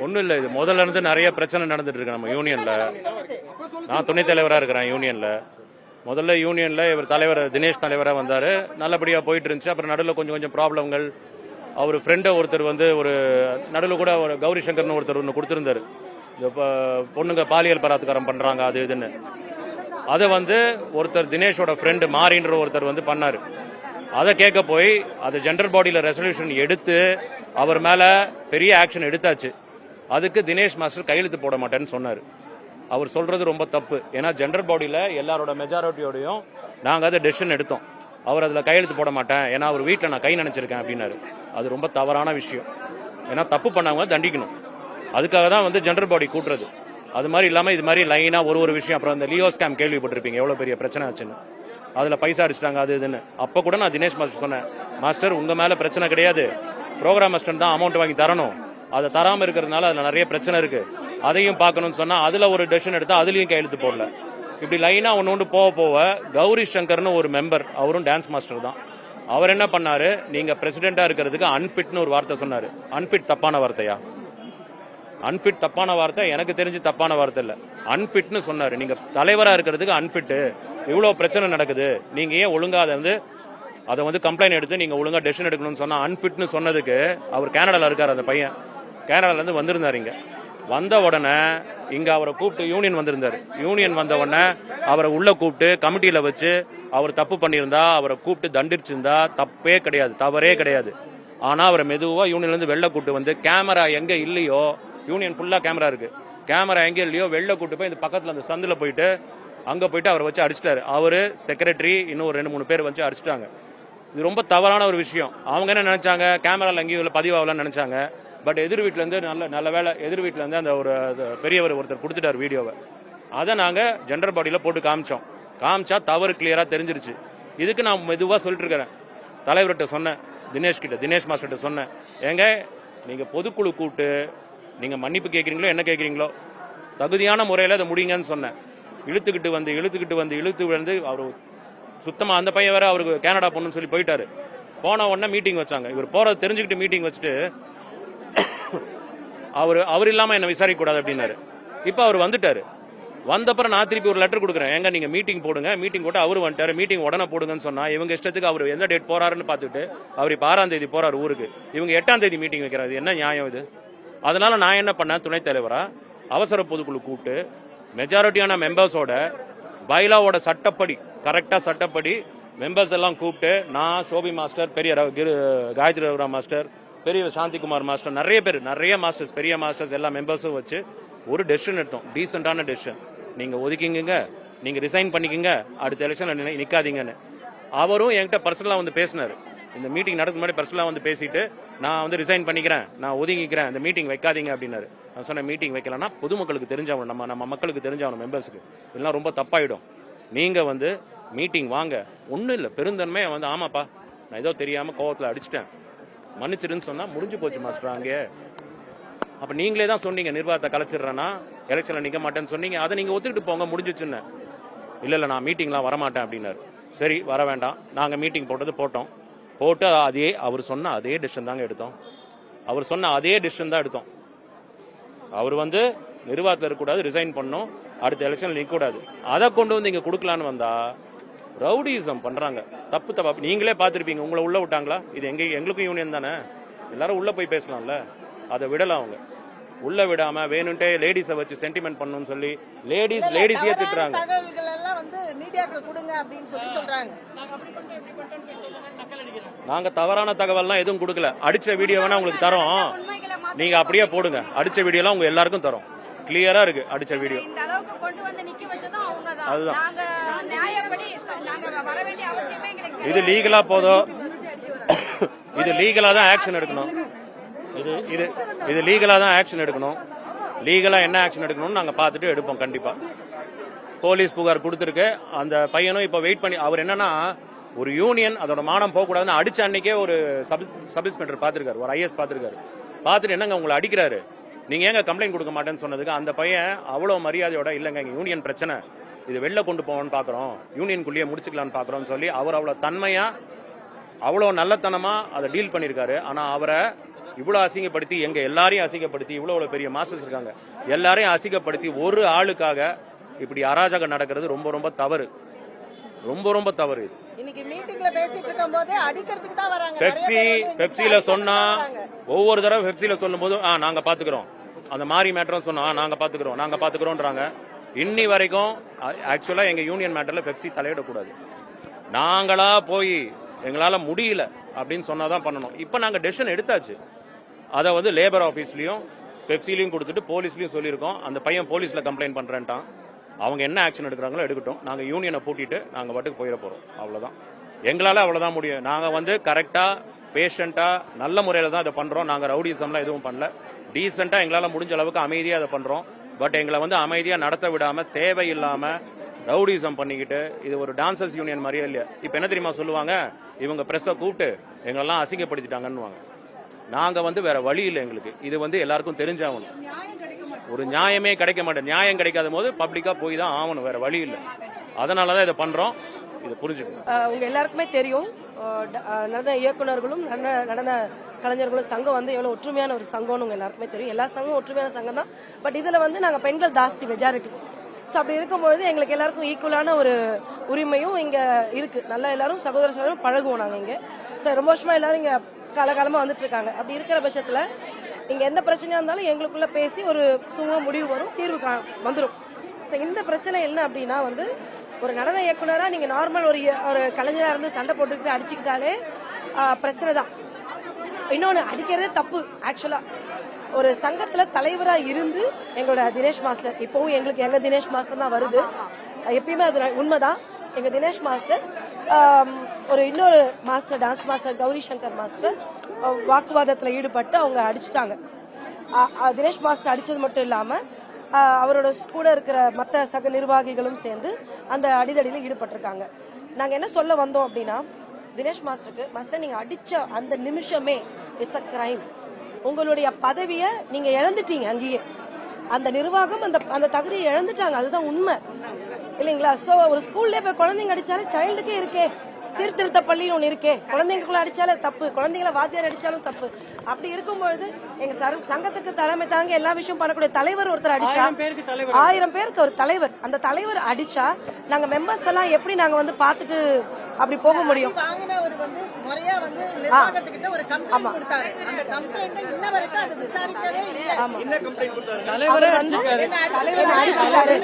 ஒன்றும் இல்லை, இது முதல்ல இருந்து நிறைய பிரச்சனை நடந்துட்டு இருக்கு நம்ம யூனியன்ல. நான் துணைத் தலைவராக இருக்கிறேன் யூனியன்ல. முதல்ல யூனியன்ல இவர் தலைவர் தினேஷ் தலைவராக வந்தார், நல்லபடியாக போயிட்டு இருந்துச்சு. அப்புறம் நடுவில் கொஞ்சம் ப்ராப்ளங்கள். அவர் ஃப்ரெண்டை ஒருத்தர் வந்து ஒரு நடுவில் கூட ஒரு கௌரி சங்கர்னு ஒருத்தர் ஒன்று கொடுத்துருந்தாரு, இந்த பொண்ணுங்க பாலியல் பலாத்காரம் பண்ணுறாங்க அது இதுன்னு. அதை வந்து ஒருத்தர் தினேஷோட ஃப்ரெண்டு மாறின்ற ஒருத்தர் வந்து பண்ணார். அதை கேட்க போய் அது ஜெண்டர் பாடியில் ரெசல்யூஷன் எடுத்து அவர் மேலே பெரிய ஆக்ஷன் எடுத்தாச்சு. அதுக்கு தினேஷ் மாஸ்டர் கையெழுத்து போட மாட்டேன்னு சொன்னார். அவர் சொல்றது ரொம்ப தப்பு. ஏன்னா ஜெண்டர் பாடியில் எல்லாரோட மெஜாரிட்டியோடையும் நாங்கள் அதை டெசிஷன் எடுத்தோம். அவர் அதில் கையெழுத்து போட மாட்டேன், ஏன்னா அவர் வீட்டில் நான் கை நினைச்சிருக்கேன் அப்படின்னாரு. அது ரொம்ப தவறான விஷயம். ஏன்னா தப்பு பண்ணவங்க தண்டிக்கணும். அதுக்காக தான் வந்து ஜெண்டர் பாடி கூட்டுறது. அது மாதிரி இல்லாமல் இது மாதிரி லைனாக ஒரு விஷயம். அப்புறம் அந்த லியோ ஸ்கேம் கேள்விப்பட்டிருப்பீங்க, எவ்வளோ பெரிய பிரச்சனை ஆச்சுன்னு. அதில் பைசா அடிச்சிட்டாங்க அது இதுன்னு. அப்போ கூட நான் தினேஷ் மாஸ்டர் சொன்னேன், மாஸ்டர் உங்கள் மேலே பிரச்சனை கிடையாது, ப்ரோக்ராம் மாஸ்டர் தான் அமௌண்ட் வாங்கி தரணும். அதை தராமல் இருக்கிறதுனால அதில் நிறைய பிரச்சனை இருக்கு, அதையும் பார்க்கணும்னு சொன்னா அதில் ஒரு டெசிஷன் எடுத்தா அதுலயும் கையெழுத்து போடல. இப்படி லைனா ஒன்று போக கௌரி சங்கர்னு ஒரு மெம்பர், அவரும் டான்ஸ் மாஸ்டர் தான். அவர் என்ன பண்ணாரு, நீங்க பிரசிடென்டா இருக்கிறதுக்கு அன்ஃபிட்னு ஒரு வார்த்தை சொன்னாரு. அன்ஃபிட் தப்பான வார்த்தையா? அன்ஃபிட் தப்பான வார்த்தை எனக்கு தெரிஞ்சு தப்பான வார்த்தை இல்லை. அன்ஃபிட்னு சொன்னாரு. நீங்க தலைவரா இருக்கிறதுக்கு அன்ஃபிட். இவ்வளவு பிரச்சனை நடக்குது, நீங்க ஏன் ஒழுங்கா அதை வந்து கம்ப்ளைண்ட் எடுத்து நீங்க ஒழுங்கா டெசிஷன் எடுக்கணும்னு சொன்னா அன்ஃபிட்னு சொன்னதுக்கு அவர் கனடால இருக்காரு. அந்த பையன் கனடால இருந்து வந்திருந்தாரு. இங்க வந்த உடனே இங்க அவரை கூப்பிட்டு யூனியன் வந்திருந்தாரு. யூனியன் வந்த உடனே அவரை உள்ள கூப்பிட்டு கமிட்டியில வச்சு அவர் தப்பு பண்ணியிருந்தா அவரை கூப்பிட்டு தண்டிச்சிருந்தா தப்பே கிடையாது, தவறே கிடையாது. ஆனா அவரை மெதுவா யூனியன்ல இருந்து வெளில கூப்பிட்டு வந்து கேமரா எங்க இல்லையோ, யூனியன் ஃபுல்லா கேமரா இருக்கு, கேமரா எங்க இல்லையோ வெளில கூப்பிட்டு போய் இந்த பக்கத்துல அந்த சந்தில போயிட்டு அங்க போயிட்டு அவரை வச்சு அடிச்சிட்டாரு. அவரு செக்ரட்டரி இன்னும் ஒரு 2-3 பேர் வச்சு அடிச்சிட்டாங்க. இது ரொம்ப தவறான ஒரு விஷயம். அவங்க என்ன நினைச்சாங்க, கேமரால எங்கேயும் பதிவாகலாம்னு நினைச்சாங்க. பட் எதிர் வீட்டுல இருந்து நல்ல வேலை, எதிர் வீட்டுல இருந்து அந்த ஒரு பெரியவர் ஒருத்தர் கொடுத்துட்டார் வீடியோவை. அதை நாங்க ஜெண்டர் பாடியில போட்டு காமிச்சா தவறு கிளியரா தெரிஞ்சிருச்சு. இதுக்கு நான் மெதுவா சொல்லிட்டு இருக்கிறேன், தலைவர்கிட்ட சொன்னேன், தினேஷ் மாஸ்டர்கிட்ட சொன்னேன், ஏங்க நீங்க பொதுக்குழு கூப்பிட்டு நீங்க மன்னிப்பு கேட்கறீங்களோ என்ன கேட்கறீங்களோ தகுதியான முறையில அதை முடியுங்கன்னு சொன்னேன். இழுத்துக்கிட்டு வந்து அவர் சுத்தமா அந்த பையன் வேற அவருக்கு கனடா போகணும்னு சொல்லி போயிட்டாரு. போன உடனே மீட்டிங் வச்சாங்க. இவர் போறது தெரிஞ்சுக்கிட்டு மீட்டிங் வச்சுட்டு அவர் இல்லாம என்ன விசாரிக்க கூடாது அப்படின்னாரு. இப்ப அவர் வந்துட்டாரு. வந்தப்பறம் நான் திருப்பி ஒரு லெட்டர் கொடுக்குறேன், எங்க நீங்க மீட்டிங் போடுங்க, மீட்டிங் போட்டு அவரு வந்துட்டாரு, மீட்டிங் உடனே போடுங்கன்னு சொன்னா இவங்க இஷ்டத்துக்கு அவர் எந்த டேட் போறாருன்னு பார்த்துட்டு அவர் இப்ப 6ஆம் தேதி போறாரு ஊருக்கு, இவங்க 8ஆம் தேதி மீட்டிங் வைக்கிறாரு. என்ன நியாயம் இது? அதனால நான் என்ன பண்ணேன், துணைத் தலைவரா அவசர பொதுக்குழு கூப்பிட்டு மெஜாரிட்டியான மெம்பர்ஸோட பைலாவோட சட்டப்படி கரெக்டா சட்டப்படி மெம்பர்ஸ் எல்லாம் கூப்பிட்டு நான் சோபி மாஸ்டர், பெரிய காயத்ரி ரகுராம் மாஸ்டர், பெரிய சாந்திகுமார் மாஸ்டர், நிறைய மாஸ்டர்ஸ், பெரிய மாஸ்டர்ஸ் எல்லா மெம்பர்ஸும் வச்சு ஒரு டெசிஷன் எடுத்தோம். டீசென்டான டெசிஷன். நீங்க ஒதுக்கிங்க, நீங்க ரிசைன் பண்ணிக்கங்க, அடுத்த எலெக்ஷன்ல நிக்காதீங்கன்னு. அவரும் என்கிட்ட பர்சனலா வந்து பேசினாரு. இந்த மீட்டிங் நடக்கும் முன்னாடி பர்சனலா வந்து பேசிட்டு நான் வந்து ரிசைன் பண்ணிக்கிறேன், நான் ஒதுங்கிக்கிறேன், இந்த மீட்டிங் வைக்காதீங்க அப்படின்னாரு. நான் சொன்ன மீட்டிங் வைக்கலன்னா பொதுமக்களுக்கு தெரிஞ்சாகணும், நம்ம மக்களுக்கு தெரிஞ்சாகணும், மெம்பர்ஸுக்கு. இதெல்லாம் ரொம்ப தப்பாயிடும். நீங்க வந்து மீட்டிங் வாங்க, ஒன்றும் இல்லை, பெருந்தன்மையை வந்து ஆமாப்பா நான் ஏதோ தெரியாம கோவத்தில் அடிச்சிட்டேன் மன்னிச்சிருன்னு சொன்னா முடிஞ்சு போச்சு மாஸ்டர். அங்கே அப்ப நீங்களே தான் சொன்னீங்க நிர்வாகத்தை கலைச்சிடுறேன்னா எலெக்ஷன்ல நிக்க மாட்டேன்னு சொன்னீங்க, அதை நீங்க ஒத்துக்கிட்டு போங்க முடிஞ்சிச்சுன்னு. இல்ல நான் மீட்டிங்லாம் வரமாட்டேன் அப்படின்னாரு. சரி வர வேண்டாம், நாங்க மீட்டிங் போட்டோம். அதே அவர் சொன்ன அதே டிசிஷன் தாங்க எடுத்தோம். அவர் சொன்ன அதே டிசிஷன் தான் எடுத்தோம். அவர் வந்து நிர்வாகத்தில் இருக்கக்கூடாது, ரிசைன் பண்ணணும், அடுத்த எலெக்ஷன்ல நிக்க கூடாது. அதை கொண்டு வந்து இங்க கொடுக்கலான்னு வந்தா ரவுடிசம் பண்றாங்க. தப்பு நீங்களே பார்த்திருப்பீங்க. உங்களை உள்ள விட்டாங்களா? இது எங்களுக்கும் யூனியன் தானே, எல்லாரும் உள்ள போய் பேசலாம்ல. அதை விடலாம். அவங்க உள்ள விடாம வேணும்ட்டே லேடிஸை வச்சு சென்டிமெண்ட் பண்ணணும்னு சொல்லி லேடிஸ் ஏத்துறாங்க. நாங்க தவறான தகவல்லாம் எதுவும் கொடுக்கல. அடிச்ச வீடியோ வேணா உங்களுக்கு தரோம், நீங்க அப்படியே போடுங்க. அடிச்ச வீடியோலாம் உங்க எல்லாருக்கும் தரோம், கிளியரா இருக்கு அடிச்ச வீடியோ. அதுதான் இது லீகலா போதும். இது லீகலா தான் ஆக்ஷன் எடுக்கணும். இது லீகலா தான் ஆக்ஷன் எடுக்கணும். லீகலா என்ன ஆக்ஷன் எடுக்கணும்னு நாங்க பார்த்துட்டு எடுப்போம். கண்டிப்பா போலீஸ் புகார் கொடுத்துருக்கு. அந்த பையனும் இப்ப வெயிட் பண்ணி, அவர் என்னன்னா ஒரு யூனியன் அதோட மானம் போக கூடாதுன்னு அடிச்ச அன்னைக்கே ஒரு சப் இன்ஸ்பெக்டர் பாத்துருக்காரு, ஒரு ஐஎஸ் பாத்துருக்காரு. பார்த்துட்டு என்னங்க உங்களை அடிக்கிறாரு, நீங்க ஏங்க கம்ப்ளைண்ட் கொடுக்க மாட்டேன்னு சொன்னதுக்கு அந்த பையன் அவ்வளோ மரியாதையோட இல்லைங்க எங்க யூனியன் பிரச்சனை, இது வெளில கொண்டு போவோம்னு பார்க்குறோம், யூனியனுக்குள்ளேயே முடிச்சுக்கலான்னு பார்க்குறோம்னு சொல்லி அவர் அவ்வளோ தன்மையா அவ்வளோ நல்லத்தனமா அதை டீல் பண்ணியிருக்காரு. ஆனால் அவரை இவ்வளோ அசிங்கப்படுத்தி எங்க எல்லாரையும் அசிங்கப்படுத்தி இவ்வளோ பெரிய மாஸ்டர்ஸ் இருக்காங்க எல்லாரையும் அசிங்கப்படுத்தி ஒரு ஆளுக்காக இப்படி அராஜகம் நடக்கிறது ரொம்ப ரொம்ப தவறு, ரொம்ப ரொம்ப தவறு. இன்னைக்கு மீட்டிங்ல பேசிட்டு இருக்கும்போது அடிக்கிறதுக்கு தான் வராங்க. பெப்சில சொன்னா ஒவ்வொரு தடவை பெப்சில சொல்லும்போது நாங்க பாத்துக்கிறோம், அந்த மாரி மேட்டரும் சொன்னா நாங்க பாத்துக்கிறோம்ன்றாங்க. இன்னி வரைக்கும் ஆக்சுவலா எங்க யூனியன் மேட்டர்ல பெப்சி தலையிடக்கூடாது, நாங்களா போய் எங்களால முடியல அப்படின்னு சொன்னாதான் பண்ணணும். இப்ப நாங்க டெசிஷன் எடுத்தாச்சு, அதை வந்து லேபர் ஆபீஸ்லயும் பெப்சிலையும் கொடுத்துட்டு போலீஸ்லயும் சொல்லியிருக்கோம். அந்த பையன் போலீஸ்ல கம்ப்ளைண்ட் பண்றேன்ட்டான், அவங்க என்ன ஆக்ஷன் எடுக்கிறாங்களோ எடுக்கட்டும், நாங்க யூனியனை பூட்டிட்டு நாங்க பாட்டுக்கு போயிட போறோம், அவ்வளவுதான். எங்களால அவ்வளவுதான் முடியும். நாங்க வந்து கரெக்டா பேஷண்டா நல்ல முறையில தான் இதை பண்றோம். நாங்க ரவுடிசம்லாம் எதுவும் பண்ணல, டீசெண்டா எங்களால முடிஞ்ச அளவுக்கு அமைதியா அதை பண்றோம். பட் எங்களை வந்து அமைதியா நடத்த விடாம தேவையில்லாம ரவுடிசம் பண்ணிக்கிட்டு இது ஒரு டான்சர்ஸ் யூனியன் மாதிரியே இல்லையா. இப்ப என்ன தெரியுமா சொல்லுவாங்க, இவங்க பிரஸ்ஸை கூப்பிட்டு எங்களெல்லாம் அசிங்கப்படுத்திட்டாங்கன்னு. நாங்க வந்து வேற வழி இல்லை எங்களுக்கு, இது வந்து எல்லாருக்கும் தெரிஞ்சாகணும். ஒரு நியாயமே கிடைக்க மாட்டேன், நியாயம் கிடைக்காத போது பப்ளிக்கா போய் தான் ஆகணும், வேற வழி இல்லை. அதனாலதான் இதை பண்றோம், இதை புரிஞ்சுக்கணும். உங்க எல்லாருக்குமே தெரியும், நடன இயக்குநர்களும் நடன கலைஞர்களும் சங்கம் வந்து எவ்வளவு ஒற்றுமையான ஒரு சங்கம்னு உங்க எல்லாருக்குமே தெரியும். எல்லா சங்கமும் ஒற்றுமையான சங்கம் தான். பட் இதுல வந்து நாங்க பெண்கள் ஜாஸ்தி மெஜாரிட்டி. ஸோ அப்படி இருக்கும்பொழுது எங்களுக்கு எல்லாருக்கும் ஈக்குவலான ஒரு உரிமையும் இங்க இருக்கு. நல்லா எல்லாரும் சகோதர சகோதரம் பழகுவோம் நாங்க இங்க. ஸோ ரொம்ப வருஷமா எல்லாரும் இங்க காலகாலமா வந்துட்டு இருக்காங்க. அப்படி இருக்கிற பட்சத்துல இங்க எந்த பிரச்சனையா இருந்தாலும் எங்களுக்குள்ள பேசி ஒரு சுமூக முடிவு வரும், தீர்வு வந்துடும். ஸோ இந்த பிரச்சனை என்ன அப்படின்னா வந்து ஒரு நடன இயக்குனரா நீங்க நார்மல் ஒரு கலைஞரா இருந்து சண்டை போட்டுக்கிட்டு அடிச்சுக்கிட்டாலே பிரச்சனை தான். இன்னொன்னு அடிக்கிறதே தப்பு. ஆக்சுவலா ஒரு சங்கத்துல தலைவரா இருந்து எங்களோட தினேஷ் மாஸ்டர், இப்பவும் எங்களுக்கு எங்க தினேஷ் மாஸ்டர் தான் வருது, எப்பயுமே அது உண்மைதான். எங்க தினேஷ் மாஸ்டர் ஒரு இன்னொரு master dance master Gauri Shankar master வாக்குவாதத்துல ஈடுபட்டு அவங்க அடிச்சுட்டாங்க. தினேஷ் மாஸ்டர் அடிச்சது மட்டும் இல்லாம அவரோட கூட இருக்கிற மற்ற சக நிர்வாகிகளும் சேர்ந்து அந்த அடிதடியில ஈடுபட்டிருக்காங்க. நாங்க என்ன சொல்ல வந்தோம் அப்படின்னா, தினேஷ் மாஸ்டருக்கு மாஸ்டர் நீங்க அடிச்ச அந்த நிமிஷமே இட்ஸ் அ கிரைம். உங்களுடைய பதவியை நீங்க இழந்துட்டீங்க, அங்கேயே அந்த நிர்வாகம் அந்த தகுதியை இழந்துட்டாங்க, அதுதான் உண்மை இல்லைங்களா? சோ ஒரு ஸ்கூல்ல போய் குழந்தைங்க அடிச்சாலே சைல்டுக்கே இருக்கே, சீர்திருத்த பள்ளின்னு ஒண்ணு இருக்கே, குழந்தைங்களுக்குள்ள அடிச்சாலே தப்பு, குழந்தைங்களை வாத்தியார் அடிச்சாலும் தப்பு. அப்படி இருக்கும்பொழுது எங்க சங்கத்துக்கு தலைமை தாங்க எல்லா விஷயம் பண்ணக்கூடிய தலைவர் ஒருத்தர் அடிச்சா 1000 பேருக்கு ஒரு தலைவர், அந்த தலைவர் அடிச்சா நாங்க மெம்பர்ஸ் எல்லாம் எப்படி நாங்க வந்து பாத்துட்டு அப்படி போக முடியும்? வாங்கினவர் வந்து முறையா வந்து நிர்வாகத்துக்கிட்ட ஒரு கம்ப்ளைண்ட் கொடுத்தாரு. அந்த கம்ப்ளைண்ட் இன்ன வரைக்கும் அது விசாரிக்கவே இல்ல. என்ன கம்ப்ளைண்ட் கொடுத்தாரு? தலைவர் அடிச்சிட்டாரு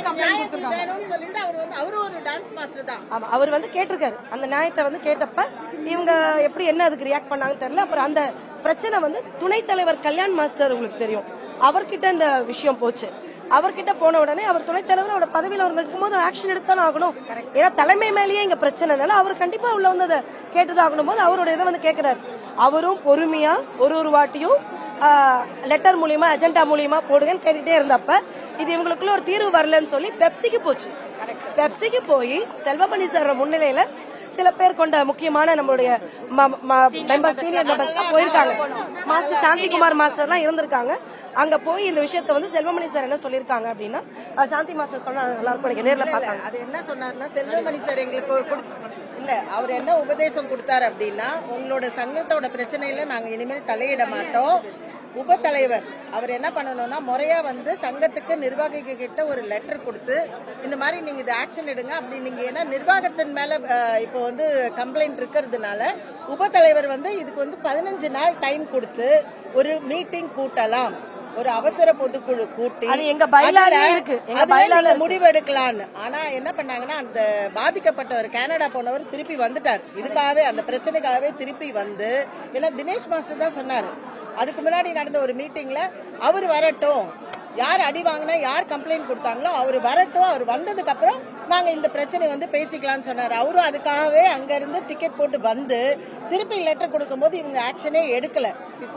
வேணும்னு சொல்லிட்டு அவரு ஒரு டான்ஸ் மாஸ்டர் தான். ஆமா, அவர் வந்து கேட்டிருக்காரு. அந்த நியாயத்தை வந்து கேட்டப்ப இவங்க எப்படி என்ன அதுக்கு ரியாக்ட் பண்ணாங்கன்னு தெரியல. அப்புறம் அந்த பிரச்சனை வந்து துணைத் தலைவர் கல்யாண் மாஸ்டர் உங்களுக்கு தெரியும், அவர்கிட்ட இந்த விஷயம் போச்சு. அவர்கிட்ட போன உடனே அவர் துணைத் தலைவர் அவரோட பதவியில இருக்கும் போது ஆக்ஷன் எடுத்தாலும் ஆகணும். ஏன்னா தலைமை மேலேயே இங்க பிரச்சனைனால அவர் கண்டிப்பா உள்ள வந்து அதை கேட்டுதான் ஆகணும் போது அவரோட இதை வந்து கேட்கிறாரு. அவரும் பொறுமையா ஒரு வாட்டியும் லெட்டர் மூலியமா அஜெண்டா மூலியமா போடுங்கன்னு கேட்டுட்டே இருந்தப்ப இது இவங்களுக்குள்ள ஒரு தீர்வு வரலன்னு சொல்லி பெப்சிக்கு போச்சு. பெப்சிக்கு போய் செல்வமணி சார் முன்னிலையில சில பேர் கொண்ட முக்கியமான நம்மளுடைய சீனியர் மெம்பர்ஸ் தான் போயிருக்காங்க. மாஸ்டர் சாந்திகுமார் மாஸ்டர் எல்லாம் இருந்திருக்காங்க. அங்க போய் இந்த விஷயத்த வந்து செல்வமணி சார் என்ன சொல்லிருக்காங்க அப்படின்னா, சாந்தி மாஸ்டர் சொன்னா நல்லா இருக்கும், நேர்ல பார்த்தாங்க. அது என்ன சொன்னாருன்னா, செல்வமணி சார் எங்களுக்கு இல்ல அவர் என்ன உபதேசம் கொடுத்தாரு அப்படின்னா, உங்களோட சங்கத்தோட பிரச்சனையில நாங்க இனிமேல் தலையிட மாட்டோம். உப தலைவர் அவர் என்ன பண்ணணும்னா முறையா வந்து சங்கத்துக்கு நிர்வாகிக கிட்ட ஒரு லெட்டர் கொடுத்து இந்த மாதிரி நீங்க இது ஆக்ஷன் எடுங்க அப்படி நீங்க ஏன்னா நிர்வாகத்தின் மேல இப்போ வந்து கம்ப்ளைண்ட் இருக்கிறதுனால உப தலைவர் வந்து இதுக்கு வந்து 15 நாள் டைம் கொடுத்து ஒரு மீட்டிங் கூட்டலாம், ஒரு அவசர பொதுக்குழு கூட்டி முடிவு எடுக்கலான்னு. ஆனா என்ன பண்ணாங்கன்னா, அந்த பாதிக்கப்பட்டவர் கனடா போனவர் திருப்பி வந்துட்டார். இதுக்காகவே அந்த பிரச்சனைக்காகவே திருப்பி வந்து, ஏன்னா தினேஷ் மாஸ்டர் தான் சொன்னாரு அதுக்கு முன்னாடி நடந்த ஒரு மீட்டிங்ல அவர் வரட்டும், யார் அடி வாங்கினா யார் கம்ப்ளைண்ட் கொடுத்தாங்களோ அவர் வரட்டும், அவர் வந்ததுக்கு அப்புறம் நாங்க இந்த பிரச்சனை வந்து பேசிக்கலாம்னு சொன்னாரு. அவரும் அதுக்காகவே அங்க இருந்து டிக்கெட் போட்டு வந்து திருப்பி லெட்டர் கொடுக்கும்போது இவங்க ஆக்ஷனே எடுக்கல.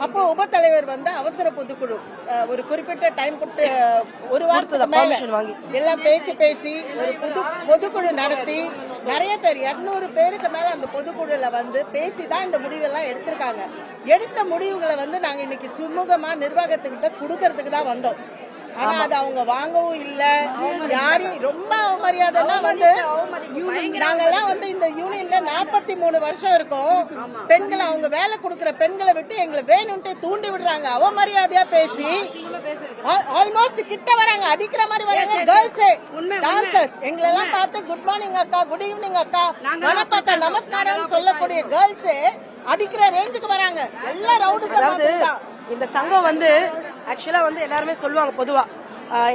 அப்போ உபத்தலைவர் வந்து அவசர பொதுக்குழு ஒரு குறிப்பிட்ட டைம் கொடுத்து ஒரு வாரத்துக்கு மேல எல்லாம் பேசி ஒரு பொதுக்குழு நடத்தி நிறைய பேர் 200 பேருக்கு மேல அந்த பொதுக்குழுல வந்து பேசிதான் இந்த முடிவெல்லாம் எடுத்திருக்காங்க. எடுத்த முடிவுகளை வந்து நாங்க இன்னைக்கு சுமூகமா நிர்வாகத்துக்கிட்ட கொடுக்கறதுக்கு தான் வந்தோம். ஆனா அது அவங்க வாங்கவும் இல்ல. யாரையும் ரொம்ப அவமரியாதைன்னா வந்து நாங்கெல்லாம் வந்து இந்த யூனியன்ல 43 வருஷம் இருக்கோம். பெண்களை அவங்க வேலை கொடுக்கற பெண்களை விட்டு எங்களை வேணும்ட்டு தூண்டி விடுறாங்க. அவமரியாதையா பேசி ஆல்மோஸ்ட் கிட்ட வராங்க, அடிக்கிற மாதிரி வராங்க. கேர்ள்ஸ் டான்சர்ஸ் எங்களை எல்லாம் பார்த்து குட் மார்னிங் அக்கா, குட் ஈவினிங் அக்கா, வணக்கக்கா, நமஸ்காரம் சொல்லக்கூடிய கேர்ள்ஸ் அடிக்கிற ரேஞ்சுக்கு வராங்க. எல்லா ரவுடிசம் தான். இந்த சங்கம் வந்து ஆக்சுவலா வந்து எல்லாருமே சொல்லுவாங்க, பொதுவா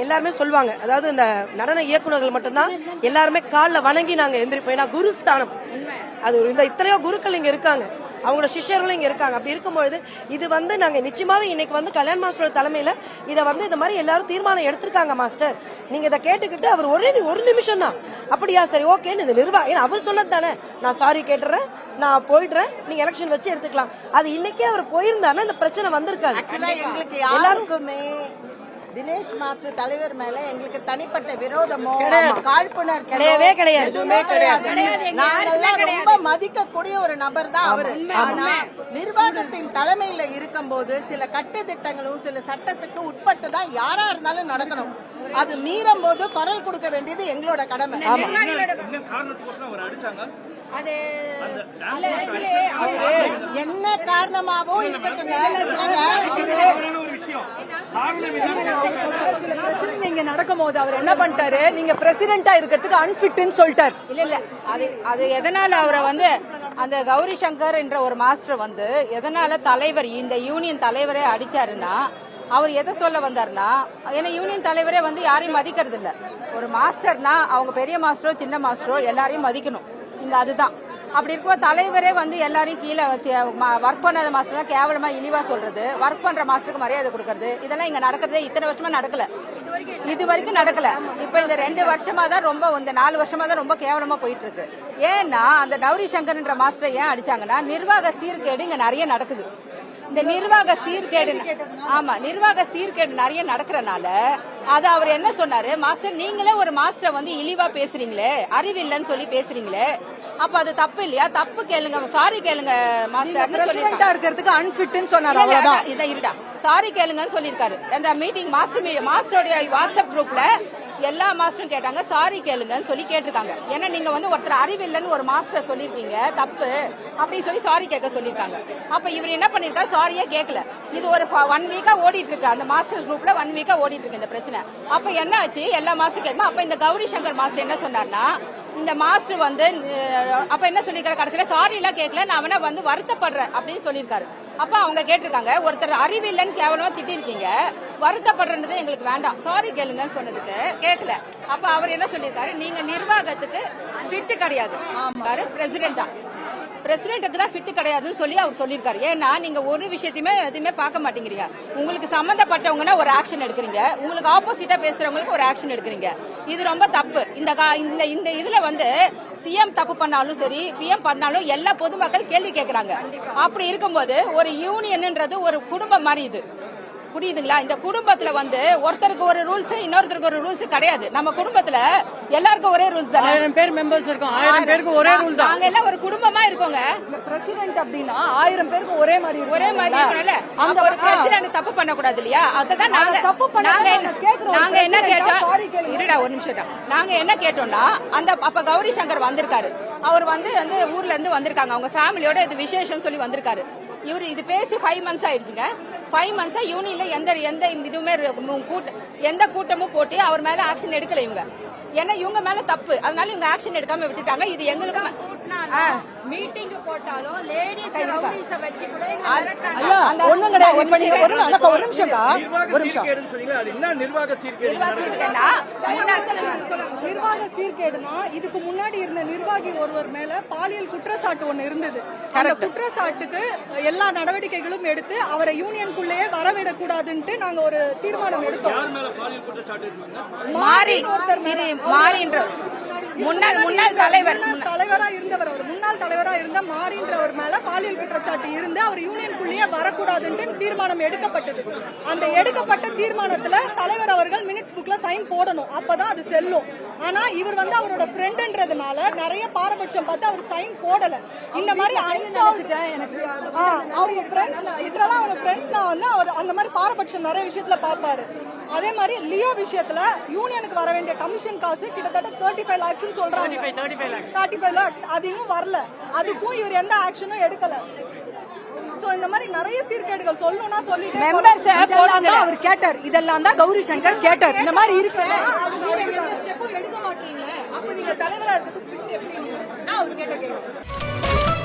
எல்லாருமே சொல்லுவாங்க, அதாவது இந்த நடன இயக்குநர்கள் மட்டும்தான் எல்லாருமே காலில் வணங்கி நாங்க எந்திரிப்போம். ஏன்னா குருஸ்தானம் அது இந்த இத்தனையோ குருக்கள் இங்க இருக்காங்க, அவங்களோட சிஷ்யர்களும் இங்க இருக்காங்க. அப்படி இருக்கும்போது இது வந்து நாங்க நிச்சயமாவே இன்னைக்கு வந்து கல்யாண் மாஸ்டரோட தலைமையில இதை வந்து இந்த மாதிரி எல்லாரும் தீர்மானம் எடுத்திருக்காங்க. மாஸ்டர் நீங்க இதை கேட்டுக்கிட்டு அவர் ஒரு நிமிஷம் தான் அப்படியா சரி ஓகேன்னு இந்த நிர்வாகம் அவர் சொன்னது தானே, நான் சாரி கேட்டுறேன், நான் போயிடுறேன், நீங்க எலெக்ஷன் வச்சு எடுத்துக்கலாம். அது இன்னைக்கே அவர் போயிருந்தாருன்னா இந்த பிரச்சனை வந்திருக்காது. எங்களுக்கு யாருக்குமே தினேஷ் மாஸ்டர் தலைவர் மேல எங்களுக்கு தனிப்பட்ட விரோதமோ காழ்ப்புணர்ச்சி கிடையவே கிடையாது, எதுவுமே கிடையாது. நாங்கெல்லாம் ரொம்ப மதிக்கக்கூடிய ஒரு நபர் தான் அவரு. ஆனா நிர்வாகத்தின் தலைமையில இருக்கும் போது சில கட்டு திட்டங்களும் சில சட்டத்துக்கு உட்பட்டு தான் யாரா இருந்தாலும் நடக்கணும். அது மீறும் போது குரல் கொடுக்க வேண்டியது எங்களோட கடமை. என்ன காரணமாகவும் இருக்கட்டுங்க, சில பிரச்சனை நீங்க நடக்கும் போது அவர் என்ன பண்ணிட்டாரு, நீங்க பிரசிடென்டா இருக்கிறதுக்கு அன்பிட்னு சொல்லிட்டாரு. இல்ல அது எதனால அவரை வந்து அந்த கௌரி சங்கர் என்ற ஒரு மாஸ்டர் வந்து எதனால தலைவர் இந்த யூனியன் தலைவரே அடிச்சாருன்னா அவர் எதை சொல்ல வந்தாருன்னா, ஏன்னா யூனியன் தலைவரே வந்து யாரையும் மதிக்கிறது இல்ல. ஒரு மாஸ்டர்னா அவங்க பெரிய மாஸ்டரோ சின்ன மாஸ்டரோ எல்லாரையும் மதிக்கணும். இங்க அதுதான் அப்படி இருக்கும்போது தலைவரே வந்து எல்லாரையும் கீழே வச்சு ஒர்க் பண்ணாத மாஸ்டர் கேவலமா இழிவா சொல்றது, ஒர்க் பண்ற மாஸ்டருக்கு மரியாதை கொடுக்கறது, இதெல்லாம் இங்க நடக்கிறதே இத்தனை வருஷமா நடக்கல, இது வரைக்கும் நடக்கல. இப்ப இந்த 2 வருஷமா தான் ரொம்ப, இந்த 4 வருஷமா தான் ரொம்ப கேவலமா போயிட்டு இருக்கு. ஏன்னா அந்த கௌரி சங்கர்ன்ற மாஸ்டர் ஏன் அடிச்சாங்கன்னா நிர்வாக சீர்கேடு இங்க நிறைய நடக்குது. இந்த நிர்வாக சீர்கேடு, ஆமா நிர்வாக சீர்கேடு நிறைய நடக்கிறனால அது அவர் என்ன சொன்னாரு, மாஸ்டர் நீங்களே ஒரு மாஸ்டர் வந்து இழிவா பேசுறீங்களே, அறிவில்லைன்னு சொல்லி பேசுறீங்களே, அப்ப அது தப்பு இல்லையா, தப்பு கேளுங்க, சாரி கேளுங்க மாஸ்டர் இருக்கிறதுக்கு அன்பிட்னு சொன்னாரு. இதான் இருடா, சாரி கேளுங்கன்னு சொல்லியிருக்காரு. அந்த மீட்டிங் மாஸ்டருடைய வாட்ஸ்அப் குரூப்ல எல்லா மாஸ்டரும் கேட்டாங்க, சாரி கேளுங்கன்னு சொல்லி கேட்டிருக்காங்க. ஏன்னா நீங்க வந்து ஒருத்தர் அறிவில்லைன்னு ஒரு மாஸ்டர் சொல்லிருக்கீங்க, தப்பு அப்படின்னு சொல்லி சாரி கேட்க சொல்லிருக்காங்க. அப்ப இவர் என்ன பண்ணிருக்காரு, சாரியே கேட்கல. இது ஒரு 1 வீக்கா ஓடிட்டு இருக்கு, அந்த மாஸ்டர் குரூப்ல 1 வீக்கா ஓடிட்டு இருக்கு இந்த பிரச்சனை. அப்ப என்ன ஆச்சு, எல்லா மாஸ்டரும் கேட்கும். அப்ப இந்த கௌரி சங்கர் மாஸ்டர் என்ன சொன்னார்னா, இந்த மாஸ்டர் வந்து அப்ப என்ன சொல்லிருக்காரு, கடைசியில சாரி எல்லாம் கேட்கல, நான் அவனை வந்து வருத்தப்படுறேன் அப்படின்னு சொல்லியிருக்காரு. அப்ப அவங்க கேட்டிருக்காங்க, ஒருத்தர் அறிவில்லைன்னு கேவலமா திட்டிருக்கீங்க, வருத்தப்படுறது எங்களுக்கு வேண்டாம், சாரி கேளுங்கன்னு சொன்னதுக்கு கேட்கல. அப்ப அவர் என்ன சொல்லியிருக்காரு, நீங்க நிர்வாகத்துக்கு ஃபிட் கிடையாது, பிரசிடென்ட்டுக்கு தான் ஃபிட் கிடையாதுன்னு சொல்லி அவர் சொல்லியிருக்காரு. ஏன்னா நீங்க ஒரு விஷயத்தையுமே எதுவுமே பார்க்க மாட்டேங்கிறீங்க. உங்களுக்கு சம்பந்தப்பட்டவங்கன்னா ஒரு ஆக்ஷன் எடுக்கிறீங்க, உங்களுக்கு ஆப்போசிட்டா பேசுறவங்களுக்கு ஒரு ஆக்ஷன் எடுக்கிறீங்க. இது ரொம்ப தப்பு. இந்த இதுல வந்து சிஎம் தப்பு பண்ணாலும் சரி, பிஎம் பண்ணாலும் எல்லா பொதுமக்கள் கேள்வி கேட்கறாங்க. அப்படி இருக்கும்போது ஒரு யூனியன்ன்றது ஒரு குடும்பம் மாதிரி, இது புரியுதுங்களா? இந்த குடும்பத்துல வந்து ஒருத்தருக்கு ஒரு ரூல்ஸ், இன்னொருத்தருக்கு ஒரு ரூல்ஸ் கிடையாது. நம்ம குடும்பத்துல எல்லாருக்கும் ஒரே ரூல்ஸ் தான். 1000 பேர் மெம்பர்ஸ் இருக்கோம், 1000 பேருக்கு ஒரே ரூல் தான். நாங்க எல்லாம் ஒரு குடும்பமா இருக்கோங்க. இந்த பிரசிடென்ட் அப்படின்னா 1000 பேருக்கு ஒரே மாதிரி இருக்கணும்ல. அந்த ஒரு பிரசிடென்ட் தப்பு பண்ண கூடாது இல்லையா? அததான் நாங்க என்ன கேட்டோம், இருடா ஒரு நிமிஷம், நாங்க என்ன கேட்டோம்னா, அந்த அப்ப கௌரி சங்கர் வந்திருக்காரு, அவர் வந்து ஊர்ல இருந்து வந்திருக்காங்க, அவங்க ஃபேமிலியோட இது விசேஷம் சொல்லி வந்திருக்காரு. இவரு இது பேசி 5 months ஆயிடுச்சுங்க. 5 months யூனியன்ல எந்த இதுவுமே எந்த கூட்டமும் போட்டு அவர் மேல ஆக்ஷன் எடுக்கல இவங்க. ஏன்னா இவங்க மேல தப்பு, அதனால இவங்க ஆக்ஷன் எடுக்காம விட்டுட்டாங்க. இது எங்களுக்கு மீட்டிங் போட்டாலும் லேடிஸ் ரவுடிஸ் வச்சு கூட ஒண்ணும் கிடையாது. ஒரு நிமிஷம் அது என்ன நிர்வாக சீர்கேடுனா, இதுக்கு முன்னாடி இருந்த நிர்வாகி ஒருவர் மேல பாலியல் குற்றச்சாட்டு ஒண்ணு இருந்தது. அந்த குற்றச்சாட்டுக்கு எல்லா நடவடிக்கைகளும் எடுத்து அவரை யூனியனுக்குள்ளேயே வரவிடக் கூடாதுன்ட்டு நாங்க ஒரு தீர்மானம் எடுத்தோம். முன்னாள் தலைவர் தலைவரா இருந்தவர், அவர் முன்னாள் தலைவரா இருந்த மாறின்றவர் மேல பாலியல் குற்றச்சாட்டு இருந்து அவர் யூனியனுக்குள்ளேயே வரக்கூடாதுன்னு தீர்மானம் எடுக்கப்பட்டது. அந்த எடுக்கப்பட்ட தீர்மானத்துல தலைவர் அவர்கள் மினிட்ஸ் புக்ல சைன் போடணும், அப்பதான் அது செல்லும். ஆனா இவர் வந்து அவரோட ஃப்ரெண்ட்ன்றதுனால நிறைய பாரபட்சம் பார்த்து அவர் சைன் போடல. இந்த மாதிரி அவங்க ஃப்ரெண்ட்ஸ்னா வந்து அவர் அந்த மாதிரி பாரபட்சம் நிறைய விஷயத்துல பாப்பாரு. அதே மாதிரி லியோ விஷயத்துல யூனியனுக்கு வர வேண்டிய கமிஷன் காசு கிட்டத்தட்ட 35 lakhs சொல்றாங்க. 35 lakhs அது இன்னும் வரல. அதுக்கும் இவர் எந்த ஆக்ஷனும் எடுக்கல. சோ இந்த மாதிரி நிறைய சீர்கேடுகள் சொல்லணும்னா சொல்லிட்டு அவர் கேட்டார். இதெல்லாம் தான் கௌரி சங்கர் கேட்டார். இந்த மாதிரி இருக்கு ஸ்டெப்பும் எடுக்க மாட்டீங்க, அப்ப நீங்க தலைவரா இருக்கிறதுக்கு எப்படி? நான் அவர் கேட்ட கேள்வி